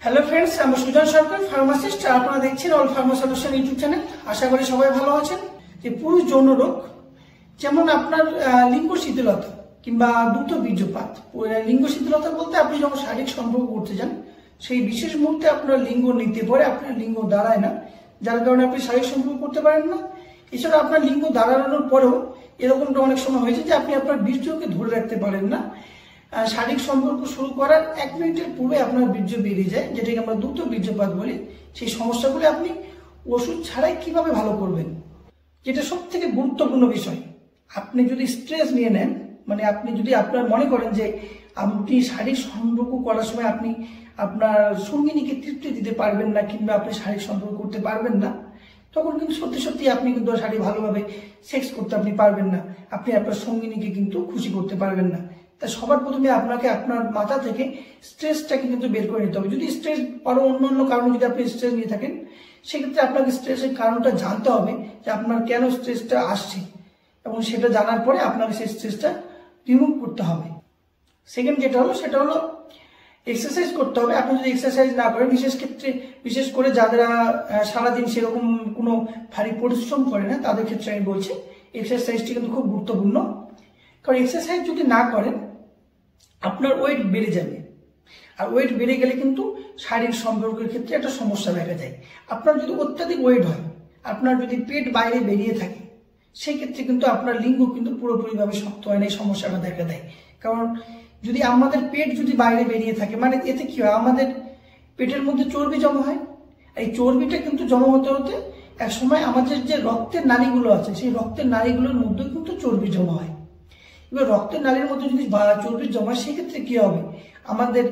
Hello friends, আমি সুজন সরকার, pharmacist. আপনারা দেখছেন all pharma solution YouTube channel. আশা করি সবাই ভালো আছেন। যে পুরুষ যৌন রোগ, যেমন আপনার লিঙ্গ শিথিলতা কিংবা দ্রুত বীর্যপাত। লিঙ্গ শিথিলতা বলতে আপনি যখন শারীরিক সম্পর্ক করতে যান, সেই বিশেষ মুহূর্তে আপনার লিঙ্গ নিতে পরে আপনার লিঙ্গ দাঁড়ায় না, যার কারণে আপনি শারীরিক সম্পর্ক করতে পারেন না। এছাড়া আপনার লিঙ্গ দাঁড়ানোর পরেও এরকমটা অনেক সময় হয়েছে যে আপনি আপনার বীর্যকে ধরে রাখতে পারেন না। শারীরিক সম্পর্ক শুরু করার 1 মিনিটের পূর্বে আপনার বীর্য বেরিয়ে যায়, যেটাকে আমরা দ্রুত বীর্যপাত বলি। সেই সমস্যাগুলি আপনি ওষুধ ছাড়াই কিভাবে ভালো করবেন, যেটা সব থেকে গুরুত্বপূর্ণ বিষয়। আপনি যদি স্ট্রেস নিয়ে নেন, মানে আপনি যদি আপনার মনে করেন যে আপনি শারীরিক সম্পর্ক করার সময় আপনি আপনার সঙ্গিনীকে তৃপ্তি দিতে পারবেন না কিংবা আপনি শারীরিক সম্পর্ক করতে পারবেন না, তখন কিন্তু সত্যি সত্যি আপনি কিন্তু শারীরিক ভালোভাবে সেক্স করতে আপনি পারবেন না, আপনি আপনার সঙ্গিনীকে কিন্তু খুশি করতে পারবেন না। তা সবার প্রথমে আপনাকে আপনার মাথা থেকে স্ট্রেসটাকে কিন্তু বের করে নিতে হবে। যদি স্ট্রেস আরো অন্য কারণে যদি আপনি স্ট্রেস নিয়ে থাকেন, সেক্ষেত্রে আপনাকে স্ট্রেসের কারণটা জানতে হবে যে আপনার কেন স্ট্রেসটা আসছে, এবং সেটা জানার পরে আপনাকে সেই স্ট্রেসটা রিমুভ করতে হবে। সেকেন্ড যেটা হলো সেটা হলো এক্সারসাইজ করতে হবে। আপনি যদি এক্সারসাইজ না করেন, বিশেষ করে যারা সারাদিন সেরকম কোনো ভারী পরিশ্রম করে না, তাদের ক্ষেত্রে আমি বলছি এক্সারসাইজটি কিন্তু খুব গুরুত্বপূর্ণ। কারণ এক্সারসাইজ যদি না করেন আপনার ওয়েট বেড়ে যাবে, আর ওয়েট বেড়ে গেলে কিন্তু শারীরিক সম্পর্কের ক্ষেত্রে একটা সমস্যা দেখা যায়। আপনার যদি অত্যাধিক ওয়েট হয়, আপনার যদি পেট বাইরে বেরিয়ে থাকে, সেই ক্ষেত্রে কিন্তু আপনার লিঙ্গ কিন্তু পুরোপুরিভাবে শক্ত হয় না, এই সমস্যাটা দেখা দেয়। কারণ যদি আমাদের পেট যদি বাইরে বেরিয়ে থাকে, মানে এতে কি হয়, আমাদের পেটের মধ্যে চর্বি জমা হয়। এই চর্বিটা কিন্তু জমা হতে হতে এক সময় আমাদের যে রক্তের নালীগুলো আছে, সেই রক্তের নালীগুলোর মধ্যে কিন্তু চর্বি জমা হয়। এবার রক্তের নালীর মধ্যে যদি চর্বি জমা, সেক্ষেত্রে কি হবে, আমাদের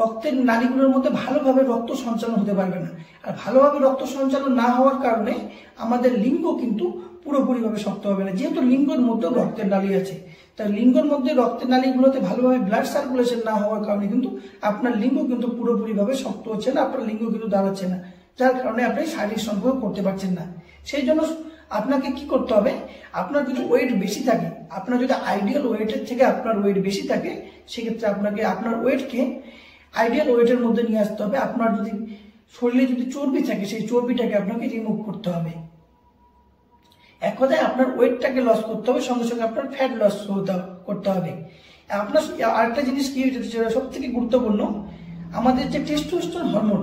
রক্তের নালীগুলোর মধ্যে ভালোভাবে রক্ত সঞ্চালন হতে পারবে না। আর ভালোভাবে রক্ত সঞ্চালন না হওয়ার কারণে আমাদের লিঙ্গ কিন্তু পুরোপুরিভাবে শক্ত হবে না। যেহেতু লিঙ্গের মধ্যে রক্তের নালী আছে, তাই লিঙ্গের মধ্যে রক্তের নালীগুলোতে ভালোভাবে ব্লাড সার্কুলেশন না হওয়ার কারণে কিন্তু আপনার লিঙ্গ কিন্তু পুরোপুরিভাবে শক্ত হচ্ছে না, আপনার লিঙ্গ কিন্তু দাঁড়াচ্ছে না, যার কারণে আপনি শারীরিক সম্পর্ক করতে পারছেন না। সেই জন্য আপনাকে কি করতে হবে, আপনার যদি ওয়েট বেশি থাকে, আপনার যদি আইডিয়াল ওয়েটের থেকে আপনার ওয়েট বেশি থাকে, সেক্ষেত্রে আপনাকে আপনার ওয়েটকে আইডিয়াল ওয়েটের মধ্যে নিয়ে আসতে হবে। আপনার যদি শরীরে যদি চর্বি থাকে, সেই চর্বিটাকে আপনাকে রিমুভ করতে হবে। এক কথায় আপনার ওয়েটটাকে লস করতে হবে, সঙ্গে সঙ্গে আপনার ফ্যাট লস করতে হবে। আপনার আরেকটা জিনিস কি, সব থেকে গুরুত্বপূর্ণ, আমাদের যে টেস্টোস্টেরন হরমোন,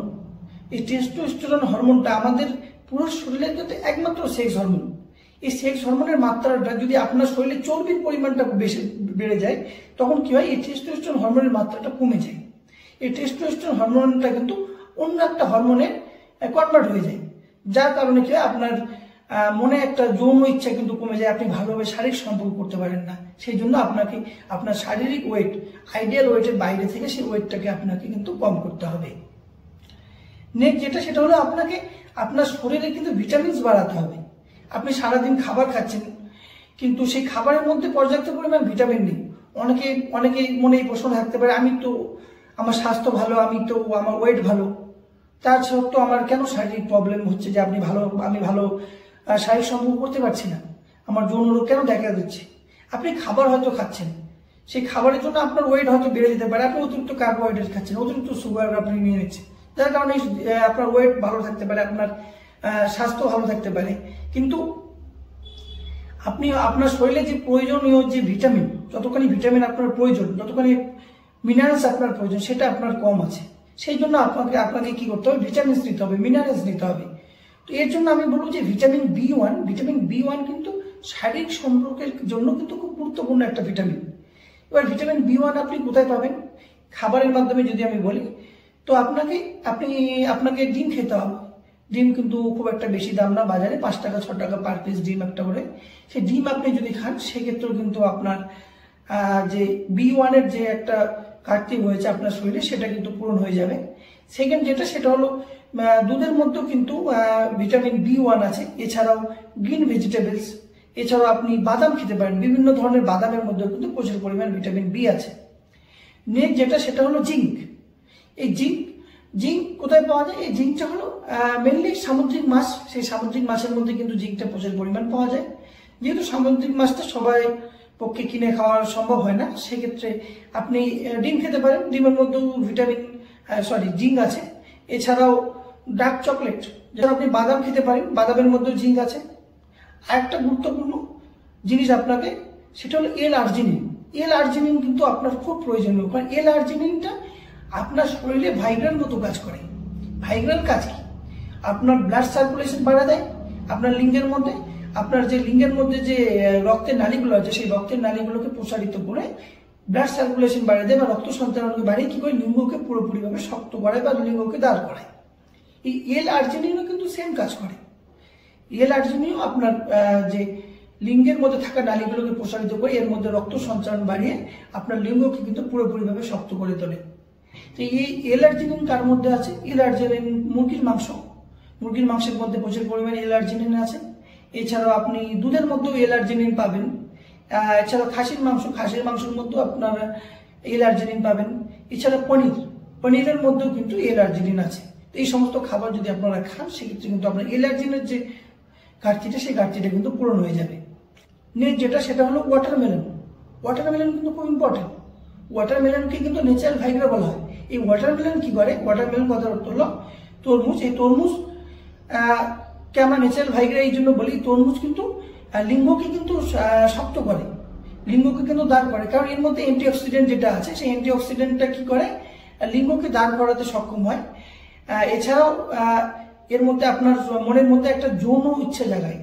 এই টেস্টোস্টেরন হরমোনটা আমাদের পুরো শরীরের কিন্তু একমাত্র সেক্স হরমোন। এই সেক্স হরমোনের মাত্রাটা যদি আপনার শরীরে চর্বির পরিমাণটা বেশি বেড়ে যায়, তখন কি হয়, এই টেস্টোস্টেরন হরমোনের মাত্রাটা কমে যায়। এই টেস্টোস্টেরন হরমোনটা কিন্তু অন্য একটা হরমোনে কনভার্ট হয়ে যায়, যার কারণে কি হয়, আপনার মনে একটা যৌন ইচ্ছা কিন্তু কমে যায়, আপনি ভালোভাবে শারীরিক সম্পর্ক করতে পারেন না। সেই জন্য আপনাকে আপনার শারীরিক ওয়েট আইডিয়াল ওয়েটের বাইরে থেকে সেই ওয়েটটাকে আপনাকে কিন্তু কম করতে হবে। নেক্সট যেটা, সেটা হলো আপনাকে আপনার শরীরে কিন্তু ভিটামিনস বাড়াতে হবে। আপনি সারাদিন খাবার খাচ্ছেন, কিন্তু সেই খাবারের মধ্যে পর্যাপ্ত পরিমাণ ভিটামিন নেই। অনেকে মনে এই প্রশ্ন থাকতে পারে, আমি তো আমার স্বাস্থ্য ভালো, আমার ওয়েট ভালো, তার সত্ত্বেও আমার কেন শারীরিক প্রবলেম হচ্ছে, যে আমি ভালো শারীরিক সম্পর্ক করতে পারছি না, আমার যৌন রোগ কেন দেখা দিচ্ছে। আপনি খাবার হয়তো খাচ্ছেন, সেই খাবারের জন্য আপনার ওয়েট হয়তো বেড়ে যেতে পারে, আপনি অতিরিক্ত কার্বোহাইড্রেট খাচ্ছেন, অতিরিক্ত সুগার আপনি নিয়ে নিচ্ছেন, যার কারণে আপনার ওয়েট ভালো থাকতে পারে, আপনার স্বাস্থ্য ভালো থাকতে পারে, কিন্তু আপনি আপনার শরীরে যে প্রয়োজনীয় যে ভিটামিন, যতখানি ভিটামিন আপনার প্রয়োজন, যতখানি মিনারেলস আপনার প্রয়োজন, সেটা আপনার কম আছে। সেই জন্য আপনাকে কি করতে হবে, ভিটামিনস নিতে হবে, মিনারেলস নিতে হবে। তো এর জন্য আমি বলবো যে ভিটামিন বি1 কিন্তু শারীরিক সম্পর্কের জন্য কিন্তু খুব গুরুত্বপূর্ণ একটা ভিটামিন। এবার ভিটামিন বি1 আপনি কোথায় পাবেন, খাবারের মাধ্যমে যদি আমি বলি, তো আপনাকে ডিম খেতে হবে। ডিম কিন্তু খুব একটা বেশি দাম না, বাজারে 5 টাকা 6 টাকা পার পিস ডিম একটা করে। সেই ডিম আপনি যদি খান, সেক্ষেত্রেও কিন্তু আপনার যে বি1 এর যে একটা ঘাটতি হয়েছে আপনার শরীরে, সেটা কিন্তু পূরণ হয়ে যাবে। সেকেন্ড যেটা, সেটা হলো দুধের মধ্যেও কিন্তু ভিটামিন বি1 আছে। এছাড়াও গ্রিন ভেজিটেবলস, এছাড়াও আপনি বাদাম খেতে পারেন, বিভিন্ন ধরনের বাদামের মধ্যেও কিন্তু প্রচুর পরিমাণ ভিটামিন বি আছে। নেক্সট যেটা, সেটা হলো জিঙ্ক। এই জিঙ্ক কোথায় পাওয়া যায়, এই জিঙ্কটা হলো মেনলি সামুদ্রিক মাছ, সেই সামুদ্রিক মাছের মধ্যে কিন্তু জিঙ্কটা প্রচুর পরিমাণ পাওয়া যায়। যেহেতু সামুদ্রিক মাছটা সবাই পক্ষে কিনে খাওয়া সম্ভব হয় না, সেক্ষেত্রে আপনি ডিম খেতে পারেন, ডিমের মধ্যেও জিঙ্ক আছে। এছাড়াও ডার্ক চকলেট, যেটা আপনি বাদাম খেতে পারেন, বাদামের মধ্যে জিঙ্ক আছে। আর একটা গুরুত্বপূর্ণ জিনিস আপনাকে, সেটা হলো এল-আর্জিনিন। এল-আর্জিনিন কিন্তু আপনার খুব প্রয়োজনীয়, কারণ এল-আর্জিনিনটা আপনার শরীরে ভাইগ্রার মতো কাজ করে। ভাইগ্রার কাজ কি? আপনার ব্লাড সার্কুলেশন বাড়া দেয় আপনার লিঙ্গের মধ্যে, আপনার যে লিঙ্গের মধ্যে যে রক্তের নালীগুলো আছে সেই রক্তের নালীগুলোকে প্রসারিত করে ব্লাড সার্কুলেশন বাড়িয়ে দেয় বা রক্ত সঞ্চালনকে বাড়িয়ে কি করে লিঙ্গকে পুরোপুরিভাবে শক্ত করায় বা লিঙ্গকে দাঁড় করায়। এই এল-আর্জিনিনও কিন্তু সেম কাজ করে। এল-আর্জিনিনও আপনার যে লিঙ্গের মধ্যে থাকা নালীগুলোকে প্রসারিত করে এর মধ্যে রক্ত সঞ্চালন বাড়িয়ে আপনার লিঙ্গকে কিন্তু পুরোপুরিভাবে শক্ত করে তোলে। তো এই এল-আর্জিনিন কার মধ্যে আছে? এল-আর্জিনিন মুরগির মাংস, মুরগির মাংসের মধ্যে প্রচুর পরিমাণে এল-আর্জিনিন আছে। এছাড়াও আপনি দুধের মধ্যেও এল-আর্জিনিন পাবেন। এছাড়াও খাসির মাংসের মধ্যেও আপনার এল-আর্জিনিন পাবেন। এছাড়া পনিরের মধ্যেও কিন্তু এল-আর্জিনিন আছে। তো এই সমস্ত খাবার যদি আপনারা খান সেক্ষেত্রে কিন্তু আপনার এল-আর্জিনের যে ঘাটতিটা, সেই ঘাটতিটা কিন্তু পূরণ হয়ে যাবে। যেটা সেটা হলো ওয়াটারমেলন। ওয়াটারমেলন কিন্তু খুব ইম্পর্টেন্ট। ওয়াটারমেলনকে কিন্তু ন্যাচারাল ভাইগ্রা বলা হয়। এই ওয়াটারমেলন কি করে? ওয়াটারমেলন কথার অর্থ হলো তরমুজ। এই তরমুজ কে আমরা ন্যাচারাল ভাইগ্রা এই জন্য বলি, তরমুজ কিন্তু লিঙ্গকে কিন্তু শক্ত করে, লিঙ্গকে কিন্তু দাঁড় করে, কারণ এর মধ্যে অ্যান্টিঅক্সিডেন্ট যেটা আছে সেই অ্যান্টিঅক্সিডেন্টটা কি করে? লিঙ্গকে দাঁড় করাতে সক্ষম হয়। এছাড়াও এর মধ্যে আপনার মনের মধ্যে একটা যৌন ইচ্ছা জাগায়,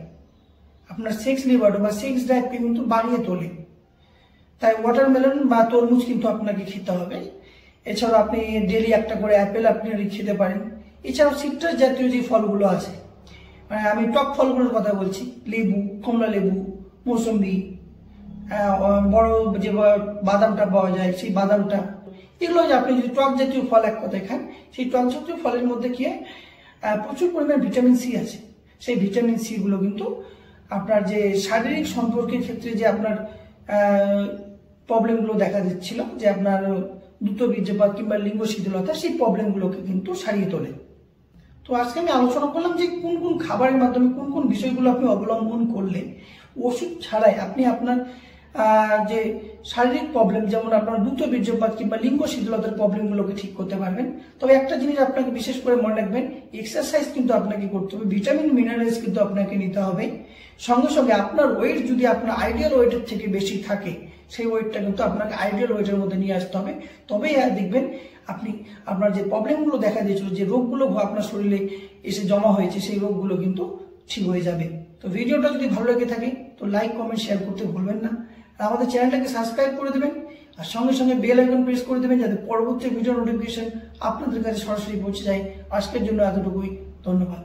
আপনার সেক্স লিবার্টো বা সেক্স ড্রাইভকে কিন্তু বাড়িয়ে তোলে। তাই ওয়াটারমেলন বা তরমুজ কিন্তু আপনাকে খেতে হবে। এছাড়াও আপনি ডেলি একটা করে অ্যাপেল আপনি খেতে পারেন। এছাড়াও সিট্রাস জাতীয় যে ফলগুলো আছে, মানে আমি টক ফলগুলোর কথা বলছি, লেবু, কমলা লেবু, মৌসুম্বি, বড় যে বাদামটা পাওয়া যায় সেই বাদামটা, এগুলো যে আপনি যদি টক জাতীয় ফল এক কথায় খান, সেই টক জাতীয় ফলের মধ্যে কি হয়? প্রচুর পরিমাণে ভিটামিন সি আছে। সেই ভিটামিন সি গুলো কিন্তু আপনার যে শারীরিক সম্পর্কের ক্ষেত্রে যে আপনার প্রবলেমগুলো দেখা দিচ্ছিল, যে আপনার দ্রুত বীর্যপাত কিংবা লিঙ্গ শিথিলতা, সেই প্রবলেমগুলোকে কিন্তু সারিয়ে তোলে। তো আজকে আমি আলোচনা করলাম যে কোন কোন খাবারের মাধ্যমে কোন কোন বিষয়গুলো আপনি অবলম্বন করলে ওষুধ ছাড়াই আপনি আপনার যে শারীরিক প্রবলেম, যেমন আপনার দ্রুত বীর্যপাত কিংবা লিঙ্গ শিথিলতার প্রবলেমগুলোকে ঠিক করতে পারবেন। তবে একটা জিনিস আপনাকে বিশেষ করে মনে রাখবেন, এক্সারসাইজ কিন্তু আপনাকে করতে হবে, ভিটামিন মিনারেলস কিন্তু আপনাকে নিতে হবে। সঙ্গে সঙ্গে আপনার ওয়েট যদি আপনার আইডিয়াল ওয়েটের থেকে বেশি থাকে, সেই ওয়েটটা কিন্তু আপনাকে আইডিয়াল ওয়েটের মধ্যে নিয়ে আসতে হবে। তবেই দেখবেন আপনি আপনার যে প্রবলেমগুলো দেখা দিয়েছিল, যে রোগগুলো আপনার শরীরে এসে জমা হয়েছে, সেই রোগগুলো কিন্তু ঠিক হয়ে যাবে। তো ভিডিওটা যদি ভালো লেগে থাকে তো লাইক, কমেন্ট, শেয়ার করতে ভুলবেন না। আর আমাদের চ্যানেলটাকে সাবস্ক্রাইব করে দেবেন, আর সঙ্গে সঙ্গে বেল আইকন প্রেস করে দেবেন, যাতে পরবর্তী ভিডিও নোটিফিকেশন আপনাদের কাছে সরাসরি পৌঁছে যায়। আজকের জন্য এতটুকুই, ধন্যবাদ।